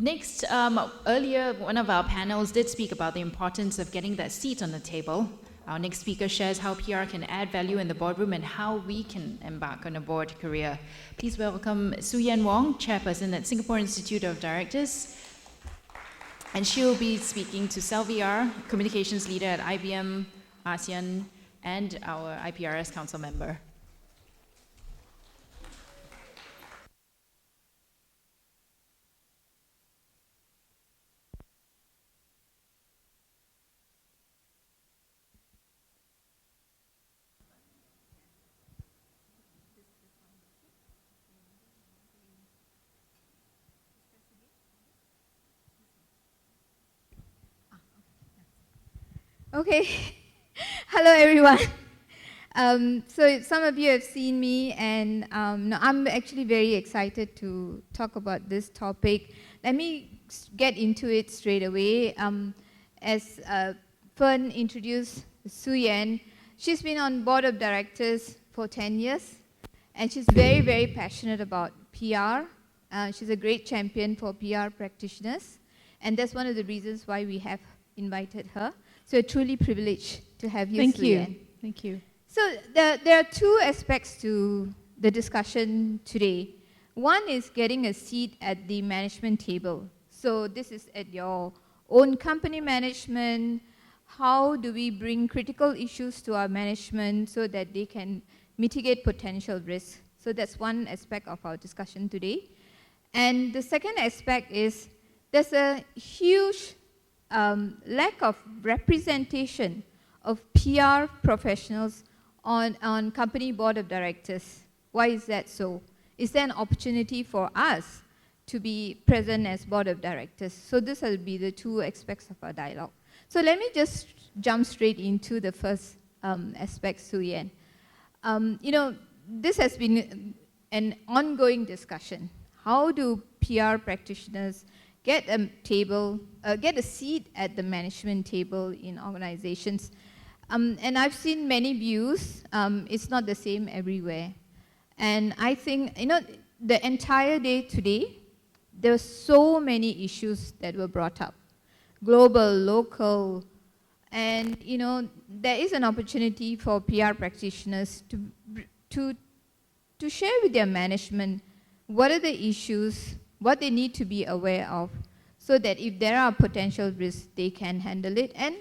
Next, earlier, one of our panels did speak about the importance of getting that seat on the table. Our next speaker shares how PR can add value in the boardroom and how we can embark on a board career. Please welcome Su Yan Wong, Chairperson at Singapore Institute of Directors. And she'll be speaking to Selvr, Communications Leader at IBM, ASEAN, and our IPRS Council member. Okay, hello everyone. So some of you have seen me, and no, I'm actually very excited to talk about this topic. Let me get into it straight away. As Fern introduced Su Yan, she's been on board of directors for 10 years, and she's very, very passionate about PR. She's a great champion for PR practitioners, and that's one of the reasons why we have invited her. So we're truly privileged to have you, Thank Su Yan. you. Thank you. So there are two aspects to the discussion today. One is getting a seat at the management table. So this is at your own company management. How do we bring critical issues to our management so that they can mitigate potential risks? So that's one aspect of our discussion today. And the second aspect is there's a huge lack of representation of PR professionals on company board of directors. Why is that so? Is there an opportunity for us to be present as board of directors? So this will be the two aspects of our dialogue. So let me just jump straight into the first aspect, Su Yan. This has been an ongoing discussion. How do PR practitioners get a seat at the management table in organizations? And I've seen many views. It's not the same everywhere. And I think, the entire day today, there were so many issues that were brought up. Global, local, and, there is an opportunity for PR practitioners to share with their management what are the issues, what they need to be aware of, so that if there are potential risks, they can handle it, and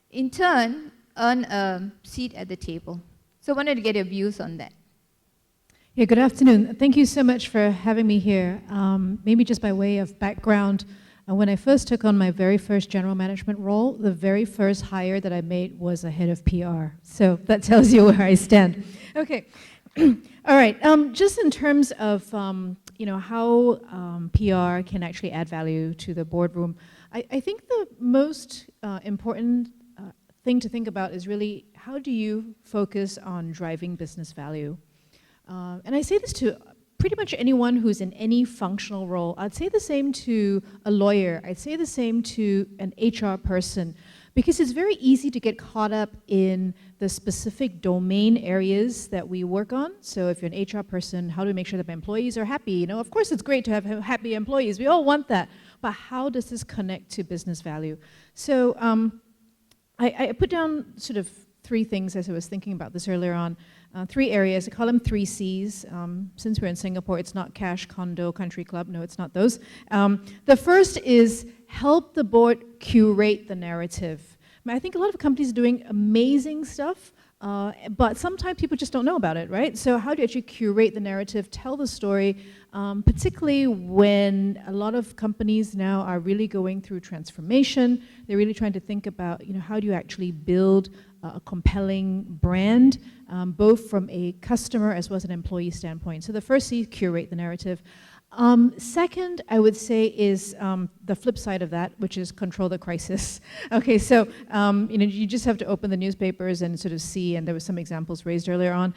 in turn, earn a seat at the table. So I wanted to get your views on that. Yeah, good afternoon. Thank you so much for having me here. Maybe just by way of background, when I first took on my very first general management role, the very first hire that I made was a head of PR. So that tells you where I stand. Okay. All right. Just in terms of how PR can actually add value to the boardroom, I think the most important thing to think about is really how do you focus on driving business value? And I say this to pretty much anyone who's in any functional role. I'd say the same to a lawyer. I'd say the same to an HR person, because it's very easy to get caught up in the specific domain areas that we work on. So if you're an HR person, how do we make sure that my employees are happy? Of course it's great to have happy employees. We all want that. But how does this connect to business value? So I put down sort of three things as I was thinking about this earlier on. 3 areas. I call them 3 C's. Since we're in Singapore, it's not cash, condo, country club. No, it's not those. The first is help the board curate the narrative. I think a lot of companies are doing amazing stuff, but sometimes people just don't know about it, right? So how do you actually curate the narrative, tell the story, particularly when a lot of companies now are really going through transformation. They're really trying to think about, how do you actually build a compelling brand, both from a customer as well as an employee standpoint. So the first C, curate the narrative. Second, I would say is the flip side of that, which is control the crisis. Okay, so you just have to open the newspapers and sort of see, and there were some examples raised earlier on,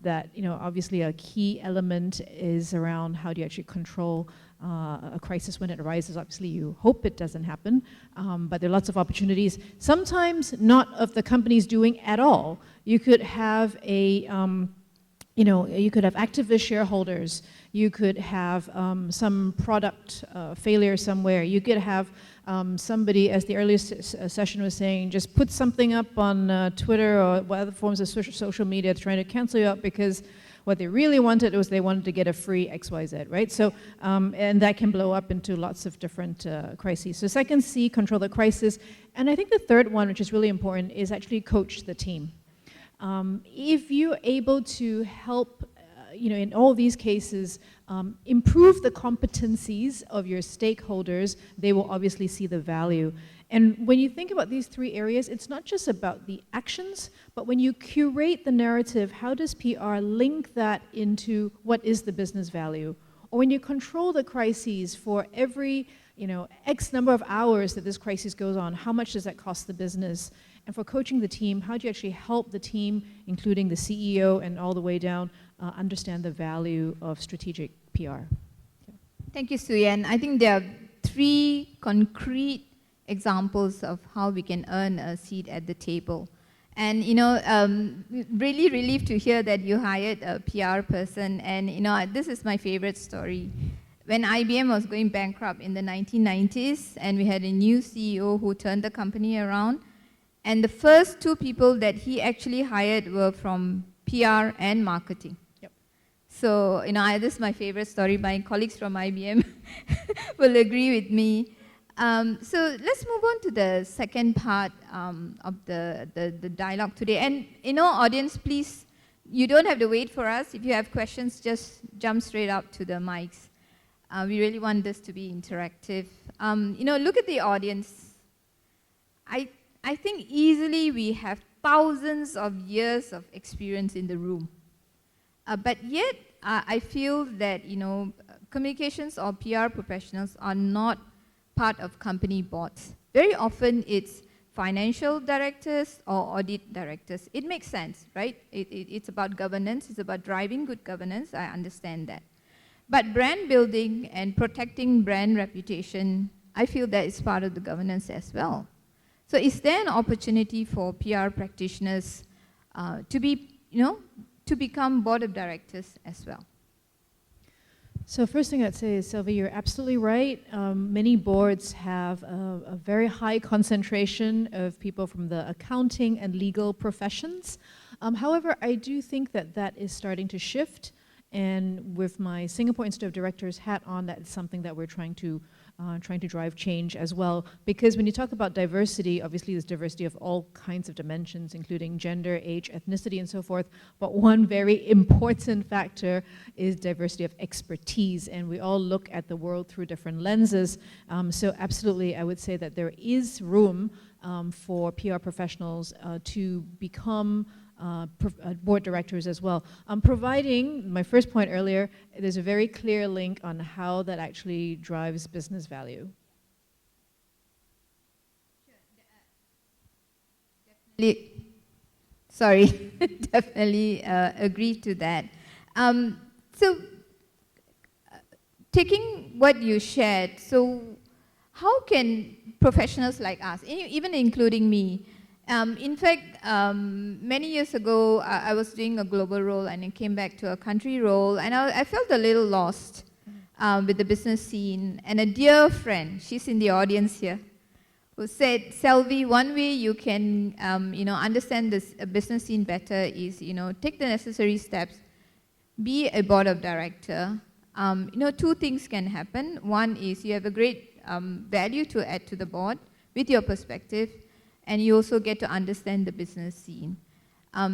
that obviously a key element is around how do you actually control a crisis when it arises. Obviously, you hope it doesn't happen, but there are lots of opportunities. Sometimes not of the companies doing at all. You could have a you know, you could have activist shareholders, you could have some product failure somewhere, you could have somebody, as the earlier session was saying, just put something up on Twitter or other forms of social media trying to cancel you out because what they really wanted was they wanted to get a free XYZ, right? So, and that can blow up into lots of different crises. So second C, control the crisis. And I think the third one, which is really important, is actually coach the team. If you're able to help, you know, in all these cases, improve the competencies of your stakeholders, they will obviously see the value. And when you think about these three areas, it's not just about the actions, but when you curate the narrative, how does PR link that into what is the business value? Or when you control the crises for every, you know, X number of hours that this crisis goes on, how much does that cost the business? And for coaching the team, how do you actually help the team, including the CEO and all the way down, understand the value of strategic PR? Thank you, Suyan. I think there are three concrete examples of how we can earn a seat at the table. And, you know, really relieved to hear that you hired a PR person. And, you know, this is my favorite story. When IBM was going bankrupt in the 1990s, and we had a new CEO who turned the company around, and the first two people that he actually hired were from PR and marketing. Yep. So, you know, this is my favorite story. My colleagues from IBM will agree with me. So let's move on to the second part of the dialogue today. And, you know, audience, please, you don't have to wait for us. If you have questions, just jump straight up to the mics. We really want this to be interactive. You know, look at the audience. I think easily we have thousands of years of experience in the room. But yet, I feel that, you know, communications or PR professionals are not part of company boards. Very often it's financial directors or audit directors. It makes sense, right? It's about governance. It's about driving good governance. I understand that. But brand building and protecting brand reputation, I feel that is part of the governance as well. So is there an opportunity for PR practitioners to be, you know, to become board of directors as well? So first thing I'd say is, Sylvie, you're absolutely right. Many boards have a very high concentration of people from the accounting and legal professions. However, I do think that that is starting to shift. And with my Singapore Institute of Directors hat on, that is something that we're trying to drive change as well. Because when you talk about diversity, obviously there's diversity of all kinds of dimensions, including gender, age, ethnicity, and so forth. But one very important factor is diversity of expertise. And we all look at the world through different lenses. So absolutely, I would say that there is room for PR professionals to become board directors as well. Providing, my first point earlier, there's a very clear link on how that actually drives business value. Definitely agree to that. So, taking what you shared, so how can professionals like us, even including me, in fact, many years ago, I was doing a global role and I came back to a country role, and I felt a little lost with the business scene. And a dear friend, she's in the audience here, who said, Selvi, one way you can you know, understand this business scene better is, you know, take the necessary steps, be a board of director. You know, two things can happen. One is you have a great value to add to the board with your perspective, and you also get to understand the business scene.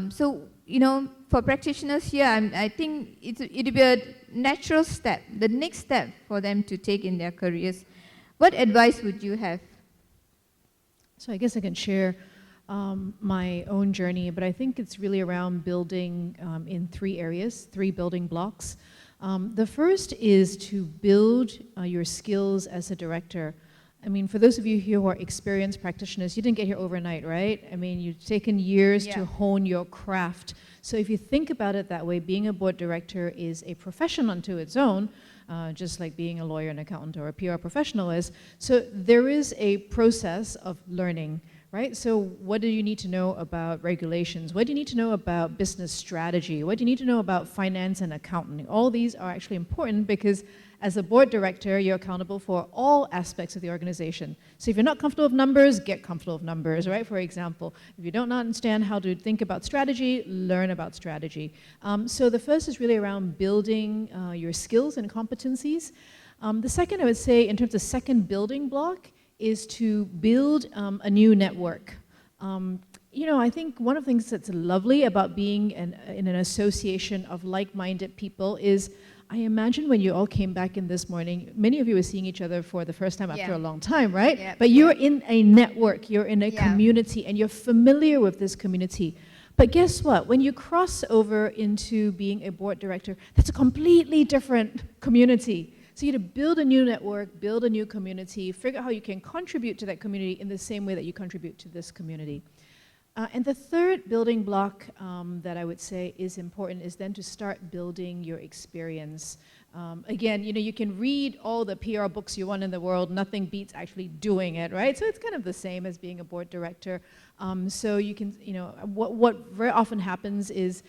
So, you know, for practitioners here, I think it'll be a natural step, the next step for them to take in their careers. What advice would you have? So I guess I can share my own journey, but I think it's really around building in three areas, three building blocks. The first is to build your skills as a director. I mean, for those of you here who are experienced practitioners, you didn't get here overnight, right? I mean, you've taken years to hone your craft. So if you think about it that way, being a board director is a profession unto its own, just like being a lawyer, an accountant, or a PR professional is. So there is a process of learning, right? So what do you need to know about regulations? What do you need to know about business strategy? What do you need to know about finance and accounting? All these are actually important because as a board director, you're accountable for all aspects of the organization. So if you're not comfortable with numbers, get comfortable with numbers, right? For example, if you don't understand how to think about strategy, learn about strategy. So the first is really around building your skills and competencies. The second, I would say, in terms of second building block, is to build a new network. I think one of the things that's lovely about being in an association of like-minded people is, I imagine when you all came back in this morning, many of you were seeing each other for the first time after a long time, right? Yeah. But you're in a network, you're in a community, and you're familiar with this community. But guess what? When you cross over into being a board director, that's a completely different community. So you have to build a new network, build a new community, figure out how you can contribute to that community in the same way that you contribute to this community. And the third building block that I would say is important is then to start building your experience. Again, you can read all the PR books you want in the world, nothing beats actually doing it, right? So it's kind of the same as being a board director. So you can, what very often happens is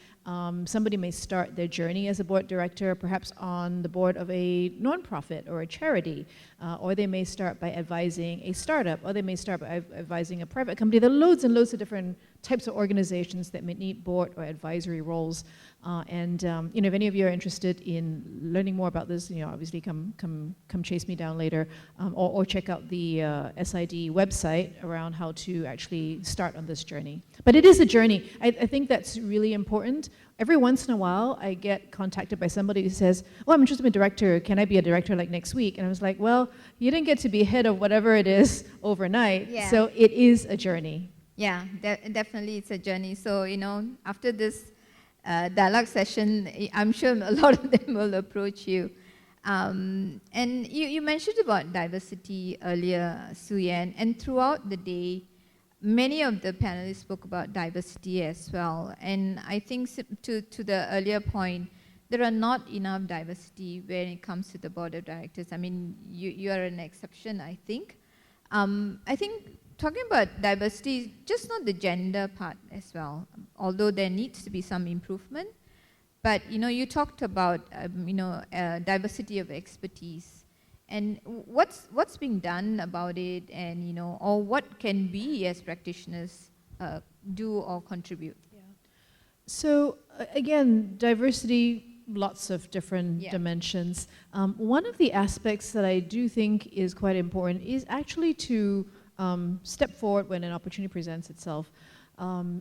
somebody may start their journey as a board director, perhaps on the board of a nonprofit or a charity, or they may start by advising a startup, or they may start by advising a private company. There are loads and loads of different types of organizations that may need board or advisory roles. If any of you are interested in learning more about this, obviously come chase me down later, or check out the SID website around how to actually start on this journey. But it is a journey. I think that's really important. Every once in a while, I get contacted by somebody who says, "Oh, I'm interested in a director. Can I be a director like next week?" And I was like, "Well, you didn't get to be head of whatever it is overnight." Yeah. So it is a journey. Yeah, definitely it's a journey. So, after this dialogue session, I'm sure a lot of them will approach you. And you mentioned about diversity earlier, Suyan, and throughout the day, many of the panelists spoke about diversity as well. And I think to the earlier point, there are not enough diversity when it comes to the board of directors. I mean, you are an exception, I think. I think talking about diversity, just not the gender part as well, although there needs to be some improvement. But, you talked about, diversity of expertise. And what's being done about it, and, or what can we as practitioners do or contribute? Yeah. So, again, diversity, lots of different dimensions. One of the aspects that I do think is quite important is actually to step forward when an opportunity presents itself.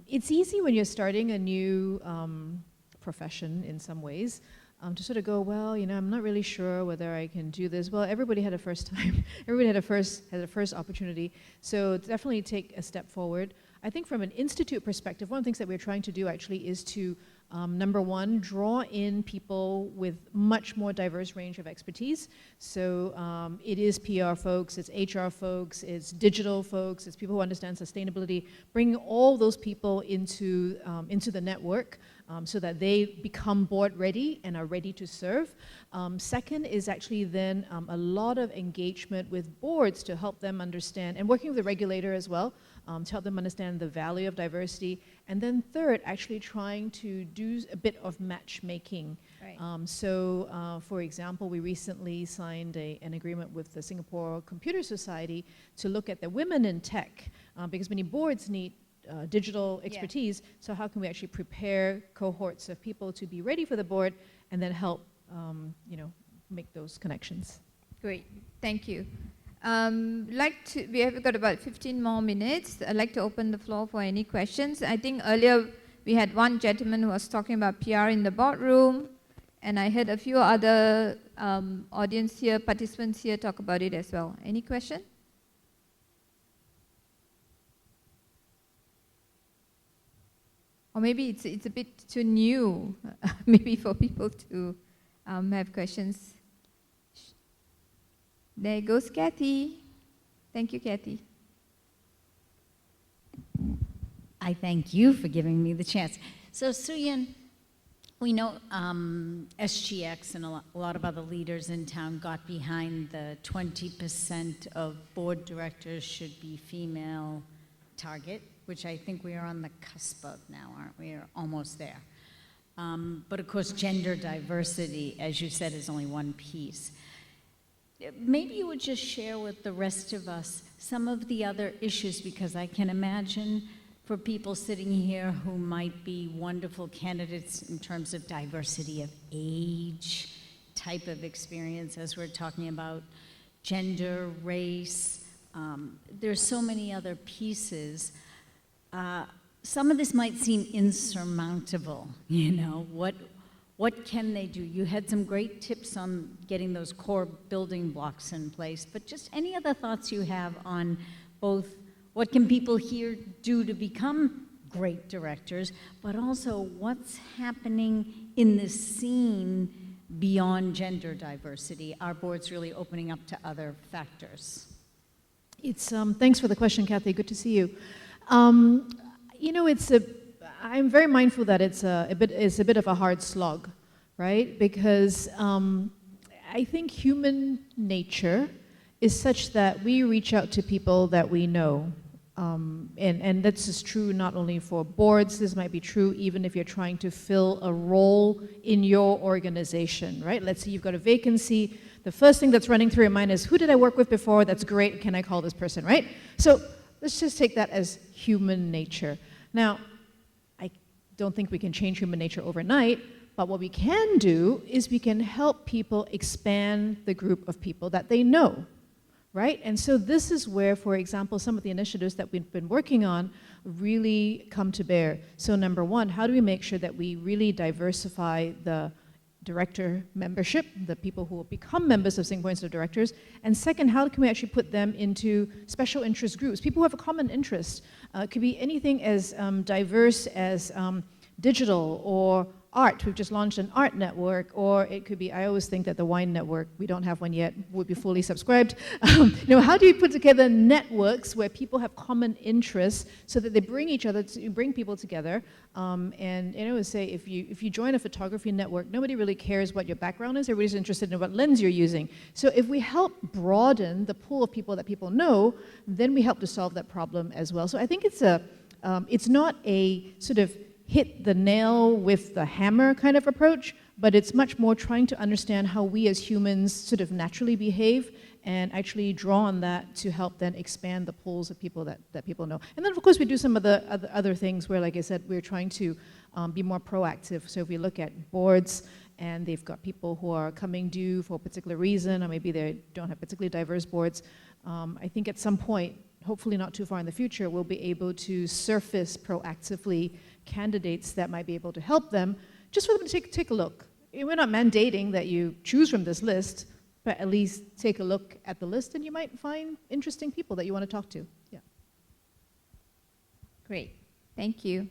It's easy when you're starting a new profession in some ways to sort of go, well, I'm not really sure whether I can do this. Well, everybody had a first time. Everybody had a first opportunity. So definitely take a step forward. I think from an institute perspective, one of the things that we're trying to do actually is to number one, draw in people with much more diverse range of expertise. So it is PR folks, it's HR folks, it's digital folks, it's people who understand sustainability, bringing all those people into the network so that they become board ready and are ready to serve. Second is actually then a lot of engagement with boards to help them understand, and working with the regulator as well, to help them understand the value of diversity. And then third, actually trying to do a bit of matchmaking. Right. For example, we recently signed an agreement with the Singapore Computer Society to look at the women in tech, because many boards need digital expertise. So how can we actually prepare cohorts of people to be ready for the board and then help, make those connections? Great, thank you. We have got about 15 more minutes. I'd like to open the floor for any questions. I think earlier we had one gentleman who was talking about PR in the boardroom, and I heard a few other audience here, participants here talk about it as well. Any question? Or maybe it's a bit too new, maybe for people to have questions. There goes Kathy. Thank you, Kathy. I thank you for giving me the chance. So, Suyan, we know SGX and a lot of other leaders in town got behind the 20% of board directors should be female target, which I think we are on the cusp of now, aren't we? We're almost there. But of course, gender diversity, as you said, is only one piece. Maybe you would just share with the rest of us some of the other issues, because I can imagine for people sitting here who might be wonderful candidates in terms of diversity of age, type of experience, as we're talking about gender, race. There's so many other pieces. Some of this might seem insurmountable, you know, what can they do? You had some great tips on getting those core building blocks in place, but just any other thoughts you have on both what can people here do to become great directors, but also what's happening in this scene beyond gender diversity? Our board's really opening up to other factors. It's thanks for the question, Kathy. Good to see you. You know, I'm very mindful that it's a bit of a hard slog, right? Because I think human nature is such that we reach out to people that we know. And this is true not only for boards, this might be true even if you're trying to fill a role in your organization, right? Let's say you've got a vacancy. The first thing that's running through your mind is, who did I work with before? That's great. Can I call this person, right? So let's just take that as human nature. Now, I don't think we can change human nature overnight, but what we can do is we can help people expand the group of people that they know, right? And so this is where, for example, some of the initiatives that we've been working on really come to bear. So number one, how do we make sure that we really diversify the director membership, the people who will become members of Singapore Institute of Directors? And second, how can we actually put them into special interest groups, people who have a common interest? It could be anything as diverse as digital or art. We've just launched an art network, or it could be, I always think that the wine network, we don't have one yet, would be fully subscribed. You know, how do you put together networks where people have common interests so that they bring people together? And I always say, if you join a photography network, nobody really cares what your background is. Everybody's interested in what lens you're using. So if we help broaden the pool of people that people know, then we help to solve that problem as well. So I think it's not a sort of hit the nail with the hammer kind of approach, but it's much more trying to understand how we as humans sort of naturally behave and actually draw on that to help then expand the pools of people that people know. And then of course we do some of the other things where, like I said, we're trying to be more proactive. So if we look at boards and they've got people who are coming due for a particular reason, or maybe they don't have particularly diverse boards, I think at some point, hopefully not too far in the future, we'll be able to surface proactively candidates that might be able to help them, just for them to take a look. We're not mandating that you choose from this list, but at least take a look at the list and you might find interesting people that you want to talk to. Yeah. Great, thank you.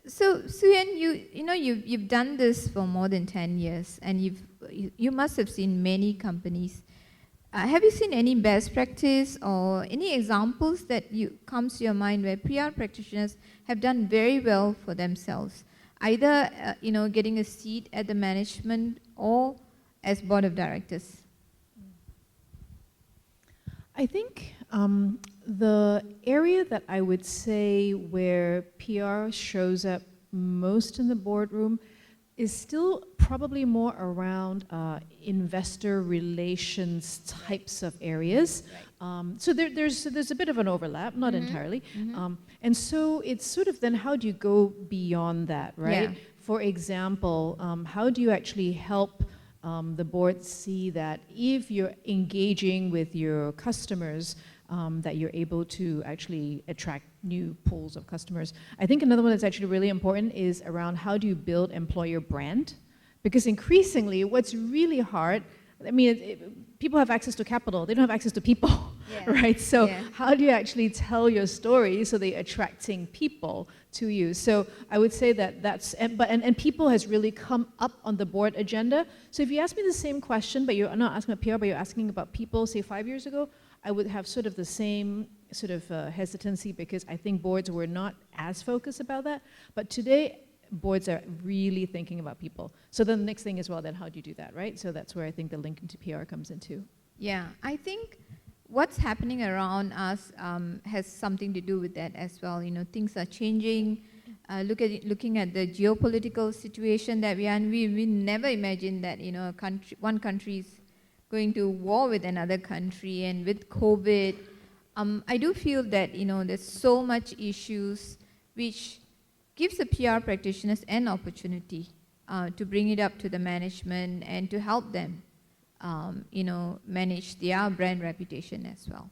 So Suyan, you've done this for more than 10 years, and you must have seen many companies. Have you seen any best practice or any examples that comes to your mind where PR practitioners have done very well for themselves, either getting a seat at the management or as board of directors? I think the area that I would say where PR shows up most in the boardroom is still probably more around investor relations types of areas. Right. So there's a bit of an overlap, not entirely. And so it's sort of then how do you go beyond that, right? Yeah. For example, how do you actually help the board see that if you're engaging with your customers, that you're able to actually attract new pools of customers. I think another one that's actually really important is around how do you build employer brand? Because increasingly, what's really hard, I mean, people have access to capital, they don't have access to people, yeah. Right? So yeah. How do you actually tell your story so they're attracting people to you? So I would say and people has really come up on the board agenda. So if you ask me the same question, but you're not asking about PR, but you're asking about people, say 5 years ago, I would have sort of the same sort of hesitancy because I think boards were not as focused about that. But today, boards are really thinking about people. So then the next thing is, well, then how do you do that, right? So that's where I think the link into PR comes into. Yeah, I think what's happening around us has something to do with that as well. You know, things are changing. Looking at the geopolitical situation that we are in, we never imagined that, you know, one country is going to war with another country, and with COVID, I do feel that, you know, there's so much issues which gives the PR practitioners an opportunity to bring it up to the management and to help them, you know, manage their brand reputation as well.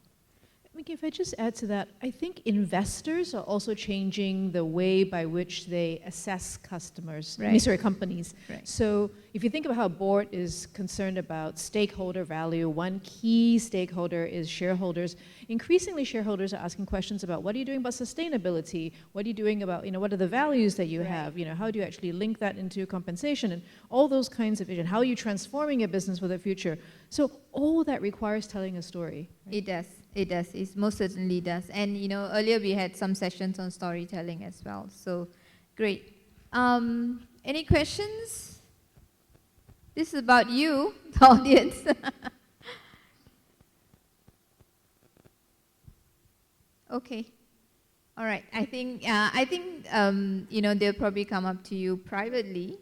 Mickey, if I just add to that, I think investors are also changing the way by which they assess customers, companies. Right. So if you think about how a board is concerned about stakeholder value, one key stakeholder is shareholders. Increasingly, shareholders are asking questions about what are you doing about sustainability? What are you doing about, you know, what are the values that you have? You know, how do you actually link that into compensation and all those kinds of vision? How are you transforming your business for the future? So all that requires telling a story. Right? It does. It does. It most certainly does. And, you know, earlier we had some sessions on storytelling as well. So, great. Any questions? This is about you, the audience. Okay. All right. I think you know, they'll probably come up to you privately.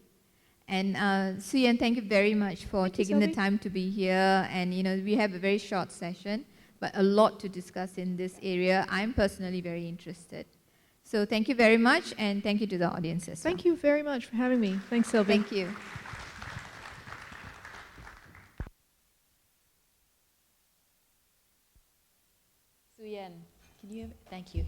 And Suyan, thank you very much for taking the time to be here. And, you know, we have a very short session, but a lot to discuss in this area. I'm personally very interested. So thank you very much, and thank you to the audience as well. Thank you very much for having me. Thanks, Sylvie. Thank you. Suyan, can you? Thank you.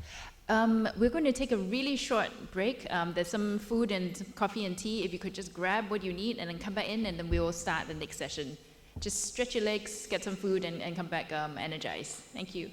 We're going to take a really short break. There's some food and some coffee and tea. If you could just grab what you need and then come back in, and then we will start the next session. Just stretch your legs, get some food, and come back energized. Thank you.